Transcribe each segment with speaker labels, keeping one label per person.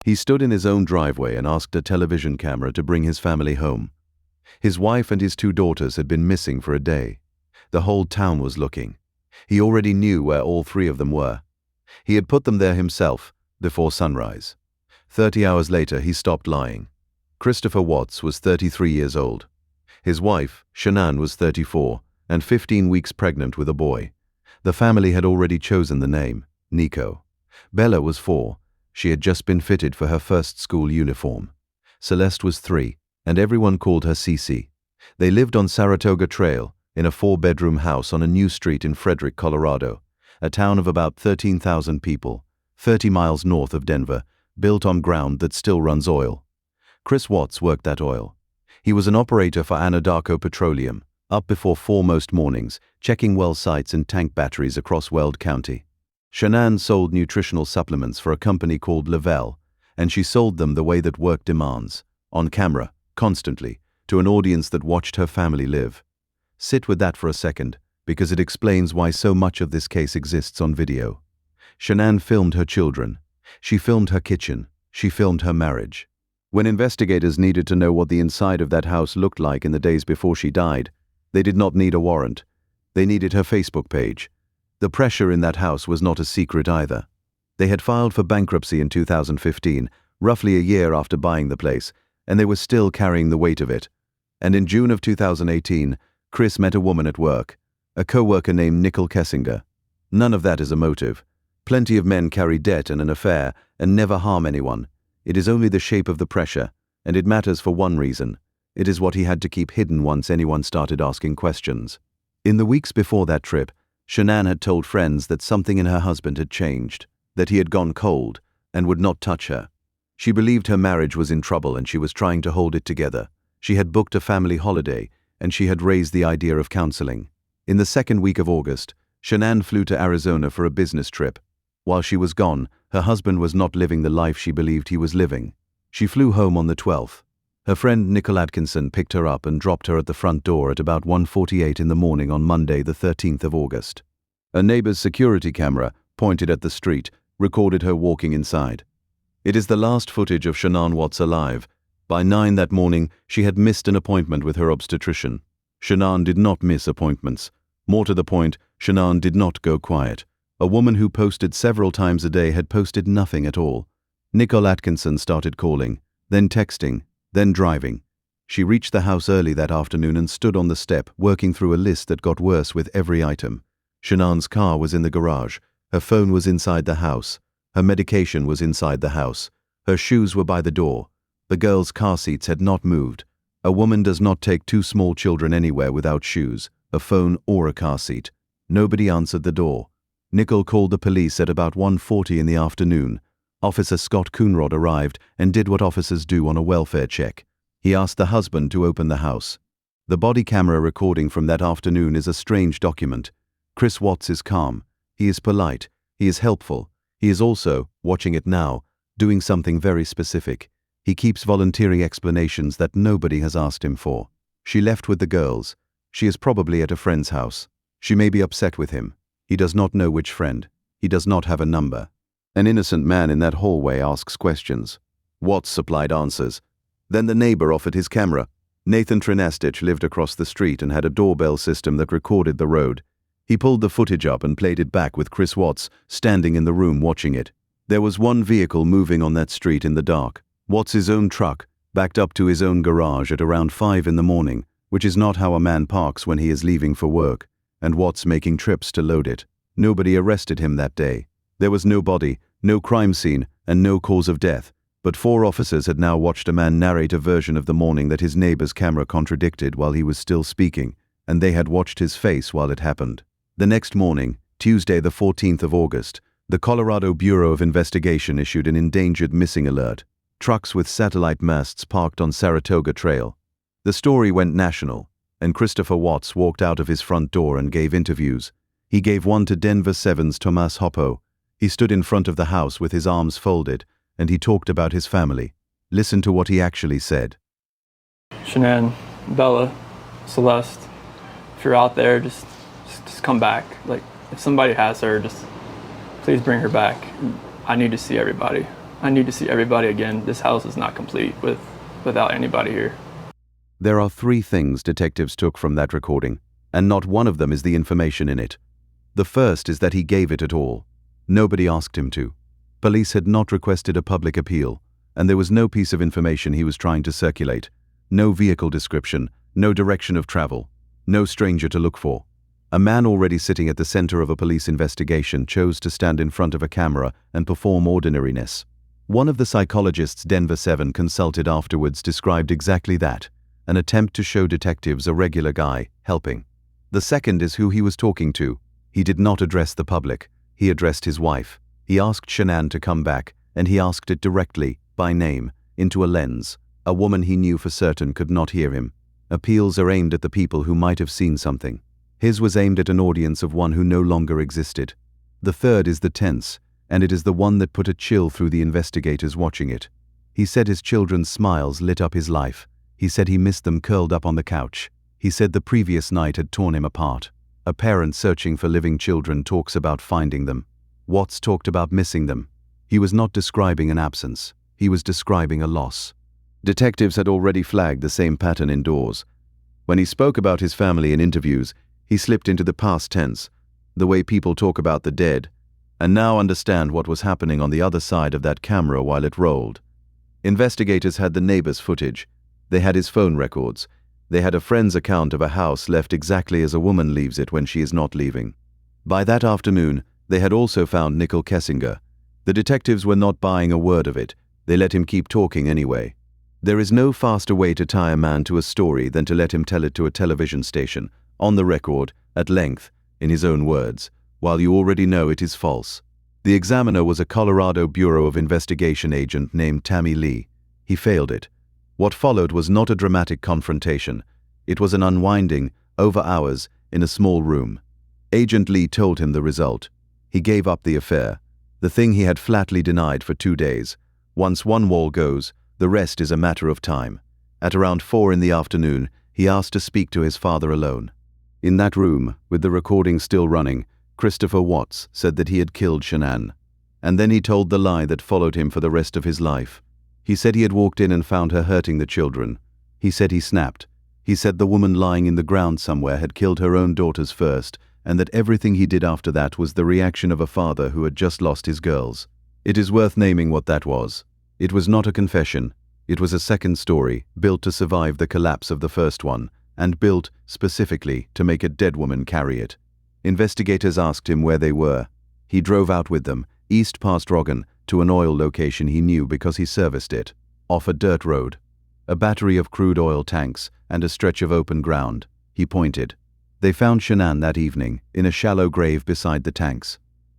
Speaker 1: He stood in his own driveway and asked a television camera to bring his family home. His wife and his 2 daughters had been missing for a day. The whole town was looking. He already knew where all 3 of them were. He had put them there himself, before sunrise. 30 hours later, he stopped lying. Christopher Watts was 33 years old. His wife, Shanann, was 34, and 15 weeks pregnant with a boy. The family had already chosen the name, Nico. Bella was 4. She had just been fitted for her first school uniform. Celeste was 3, and everyone called her Cece. They lived on Saratoga Trail, in a 4-bedroom house on a new street in Frederick, Colorado, a town of about 13,000 people, 30 miles north of Denver, built on ground that still runs oil. Chris Watts worked that oil. He was an operator for Anadarko Petroleum, up before 4 most mornings, checking well sites and tank batteries across Weld County. Shanann sold nutritional supplements for a company called Lavelle, and she sold them the way that work demands, on camera, constantly, to an audience that watched her family live. Sit with that for a second, because it explains why so much of this case exists on video. Shanann filmed her children. She filmed her kitchen. She filmed her marriage. When investigators needed to know what the inside of that house looked like in the days before she died, they did not need a warrant. They needed her Facebook page. The pressure in that house was not a secret either. They had filed for bankruptcy in 2015, roughly a year after buying the place, and they were still carrying the weight of it. And in June of 2018, Chris met a woman at work, a co-worker named Nicole Kessinger. None of that is a motive. Plenty of men carry debt and an affair and never harm anyone. It is only the shape of the pressure, and it matters for one reason. It is what he had to keep hidden once anyone started asking questions. In the weeks before that trip, Shanann had told friends that something in her husband had changed, that he had gone cold and would not touch her. She believed her marriage was in trouble and she was trying to hold it together. She had booked a family holiday, and she had raised the idea of counseling. In the 2nd week of August, Shanann flew to Arizona for a business trip. While she was gone, her husband was not living the life she believed he was living. She flew home on the 12th. Her friend Nicole Atkinson picked her up and dropped her at the front door at about 1:48 in the morning on Monday, the 13th of August. A neighbor's security camera, pointed at the street, recorded her walking inside. It is the last footage of Shanann Watts alive. By 9 that morning, she had missed an appointment with her obstetrician. Shanann did not miss appointments. More to the point, Shanann did not go quiet. A woman who posted several times a day had posted nothing at all. Nicole Atkinson started calling, then texting, then driving. She reached the house early that afternoon and stood on the step, working through a list that got worse with every item. Shanann's car was in the garage. Her phone was inside the house. Her medication was inside the house. Her shoes were by the door. The girls' car seats had not moved. A woman does not take 2 small children anywhere without shoes, a phone, or a car seat. Nobody answered the door. Nicole called the police at about 1:40 in the afternoon. Officer Scott Coonrod arrived and did what officers do on a welfare check. He asked the husband to open the house. The body camera recording from that afternoon is a strange document. Chris Watts is calm. He is polite. He is helpful. He is also, watching it now, doing something very specific. He keeps volunteering explanations that nobody has asked him for. She left with the girls. She is probably at a friend's house. She may be upset with him. He does not know which friend. He does not have a number. An innocent man in that hallway asks questions. Watts supplied answers. Then the neighbor offered his camera. Nathan Trinastich lived across the street and had a doorbell system that recorded the road. He pulled the footage up and played it back with Chris Watts standing in the room watching it. There was one vehicle moving on that street in the dark. Watts' own truck, backed up to his own garage at around 5 in the morning, which is not how a man parks when he is leaving for work, and Watts making trips to load it. Nobody arrested him that day. There was no body, no crime scene, and no cause of death, but 4 officers had now watched a man narrate a version of the morning that his neighbor's camera contradicted while he was still speaking, and they had watched his face while it happened. The next morning, Tuesday the 14th of August, the Colorado Bureau of Investigation issued an endangered missing alert. Trucks with satellite masts parked on Saratoga Trail. The story went national, and Christopher Watts walked out of his front door and gave interviews. He gave one to Denver 7's Tomas Hoppo. He stood in front of the house with his arms folded, and he talked about his family. Listen to what he actually said.
Speaker 2: Shanann, Bella, Celeste, if you're out there, just come back. Like, if somebody has her, just please bring her back. I need to see everybody. I need to see everybody again. This house is not complete without anybody here.
Speaker 1: There are 3 things detectives took from that recording, and not one of them is the information in it. The first is that he gave it at all. Nobody asked him to. Police had not requested a public appeal, and there was no piece of information he was trying to circulate. No vehicle description, no direction of travel, no stranger to look for. A man already sitting at the center of a police investigation chose to stand in front of a camera and perform ordinariness. One of the psychologists Denver 7 consulted afterwards described exactly that, an attempt to show detectives a regular guy helping. The second is who he was talking to. He did not address the public. He addressed his wife. He asked Shanann to come back, and he asked it directly, by name, into a lens. A woman he knew for certain could not hear him. Appeals are aimed at the people who might have seen something. His was aimed at an audience of one who no longer existed. The third is the tense, and it is the one that put a chill through the investigators watching it. He said his children's smiles lit up his life. He said he missed them curled up on the couch. He said the previous night had torn him apart. A parent searching for living children talks about finding them. Watts talked about missing them. He was not describing an absence. He was describing a loss. Detectives had already flagged the same pattern indoors. When he spoke about his family in interviews, he slipped into the past tense, the way people talk about the dead, and now understand what was happening on the other side of that camera while it rolled. Investigators had the neighbor's footage. They had his phone records. They had a friend's account of a house left exactly as a woman leaves it when she is not leaving. By that afternoon, they had also found Nickel Kessinger. The detectives were not buying a word of it. They let him keep talking anyway. There is no faster way to tie a man to a story than to let him tell it to a television station, on the record, at length, in his own words, while you already know it is false. The examiner was a Colorado Bureau of Investigation agent named Tammy Lee. He failed it. What followed was not a dramatic confrontation. It was an unwinding, over hours, in a small room. Agent Lee told him the result. He gave up the affair, the thing he had flatly denied for 2 days. Once one wall goes, the rest is a matter of time. At around 4 in the afternoon, he asked to speak to his father alone. In that room, with the recording still running, Christopher Watts said that he had killed Shanann. And then he told the lie that followed him for the rest of his life. He said he had walked in and found her hurting the children. He said he snapped. He said the woman lying in the ground somewhere had killed her own daughters first, and that everything he did after that was the reaction of a father who had just lost his girls. It is worth naming what that was. It was not a confession. It was a second story, built to survive the collapse of the first one, and built, specifically, to make a dead woman carry it. Investigators asked him where they were. He drove out with them, east past Roggan, to an oil location he knew because he serviced it, off a dirt road. A battery of crude oil tanks and a stretch of open ground. He pointed. They found Shanann that evening, in a shallow grave beside the tanks.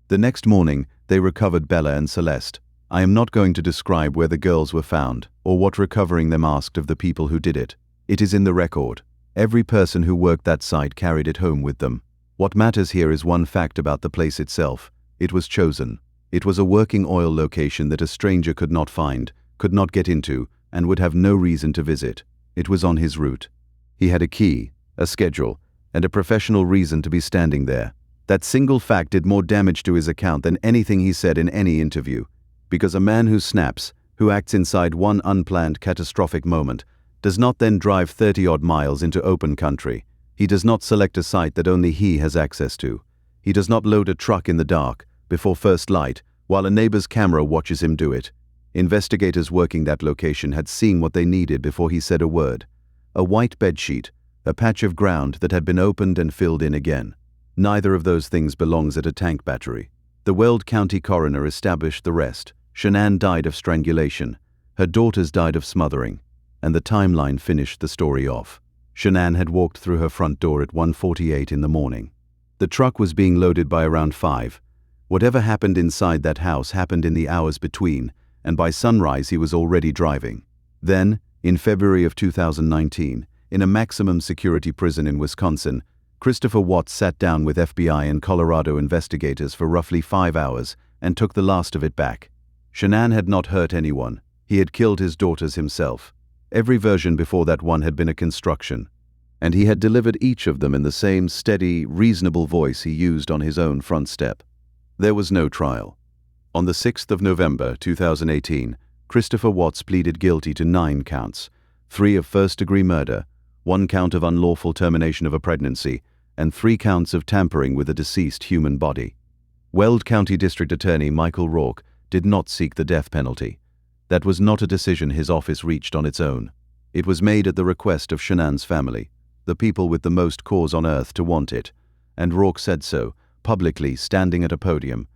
Speaker 1: The next morning, they recovered Bella and Celeste. I am not going to describe where the girls were found, or what recovering them asked of the people who did it. It is in the record. Every person who worked that site carried it home with them. What matters here is one fact about the place itself. It was chosen. It was a working oil location that a stranger could not find, could not get into, and would have no reason to visit. It was on his route. He had a key, a schedule, and a professional reason to be standing there. That single fact did more damage to his account than anything he said in any interview. Because a man who snaps, who acts inside one unplanned catastrophic moment, does not then drive 30-odd miles into open country. He does not select a site that only he has access to. He does not load a truck in the dark, before first light, while a neighbor's camera watches him do it. Investigators working that location had seen what they needed before he said a word. A white bedsheet, a patch of ground that had been opened and filled in again. Neither of those things belongs at a tank battery. The Weld County coroner established the rest. Shanann died of strangulation. Her daughters died of smothering. And the timeline finished the story off. Shanann had walked through her front door at 1:48 in the morning. The truck was being loaded by around 5. Whatever happened inside that house happened in the hours between, and by sunrise he was already driving. Then, in February of 2019, in a maximum security prison in Wisconsin, Christopher Watts sat down with FBI and Colorado investigators for roughly 5 hours and took the last of it back. Shanann had not hurt anyone. He had killed his daughters himself. Every version before that one had been a construction. And he had delivered each of them in the same steady, reasonable voice he used on his own front step. There was no trial. On the 6th of November 2018, Christopher Watts pleaded guilty to 9 counts, 3 of first-degree murder, 1 count of unlawful termination of a pregnancy, and 3 counts of tampering with a deceased human body. Weld County District Attorney Michael Rourke did not seek the death penalty. That was not a decision his office reached on its own. It was made at the request of Shanann's family, the people with the most cause on earth to want it, and Rourke said so, publicly standing at a podium.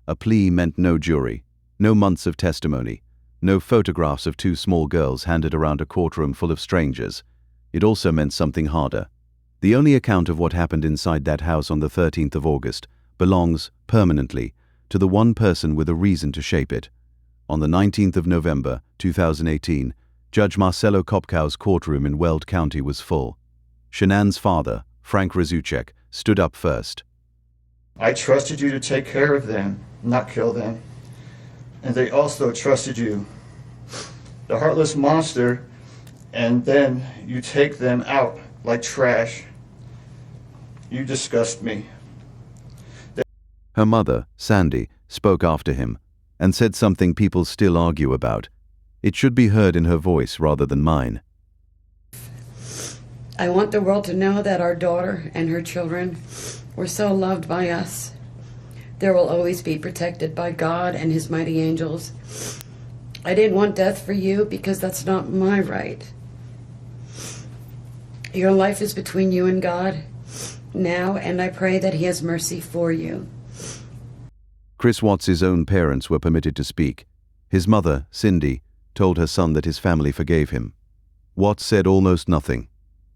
Speaker 1: A plea meant no jury, no months of testimony, no photographs of 2 small girls handed around a courtroom full of strangers. It also meant something harder. The only account of what happened inside that house on the 13th of August belongs, permanently, to the one person with a reason to shape it. On the 19th of November 2018, Judge Marcelo Kopkow's courtroom in Weld County was full. Shanann's father, Frank Razuchek, stood up first.
Speaker 3: I trusted you to take care of them, not kill them. And they also trusted you, the heartless monster, and then you take them out like trash. You disgust me.
Speaker 1: Her mother, Sandy, spoke after him and said something people still argue about. It should be heard in her voice rather than mine.
Speaker 4: I want the world to know that our daughter and her children were so loved by us. There will always be protected by God and His mighty angels. I didn't want death for you because that's not my right. Your life is between you and God now, and I pray that He has mercy for you.
Speaker 1: Chris Watts' own parents were permitted to speak. His mother, Cindy, told her son that his family forgave him. Watts said almost nothing,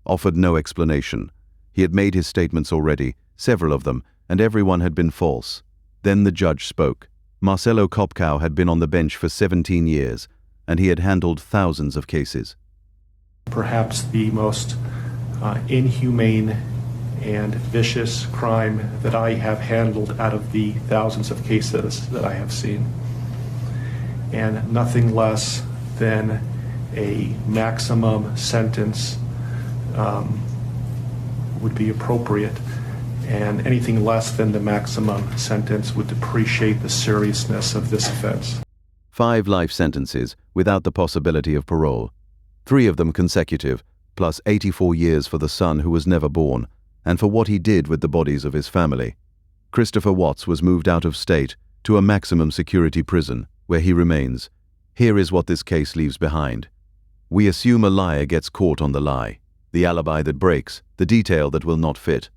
Speaker 1: offered no explanation. He had made his statements already, several of them, and everyone had been false. Then the judge spoke. Marcelo Kopkow had been on the bench for 17 years, and he had handled thousands of cases.
Speaker 5: Perhaps the most inhumane and vicious crime that I have handled out of the thousands of cases that I have seen. And nothing less than a maximum sentence would be appropriate, and anything less than the maximum sentence would depreciate the seriousness of this offense.
Speaker 1: 5 life sentences without the possibility of parole, 3 of them consecutive, plus 84 years for the son who was never born, and for what he did with the bodies of his family. Christopher Watts was moved out of state to a maximum security prison, where he remains. Here is what this case leaves behind. We assume a liar gets caught on the lie, the alibi that breaks, the detail that will not fit.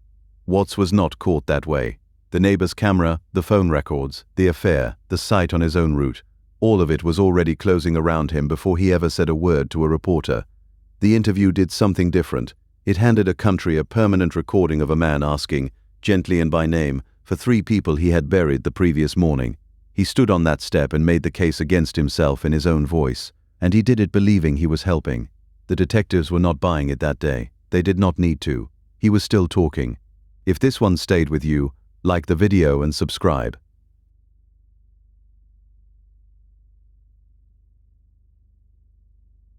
Speaker 1: Watts was not caught that way. The neighbor's camera, the phone records, the affair, the sight on his own route, all of it was already closing around him before he ever said a word to a reporter. The interview did something different. It handed a country a permanent recording of a man asking, gently and by name, for 3 people he had buried the previous morning. He stood on that step and made the case against himself in his own voice, and he did it believing he was helping. The detectives were not buying it that day. They did not need to. He was still talking. If this one stayed with you, like the video and subscribe.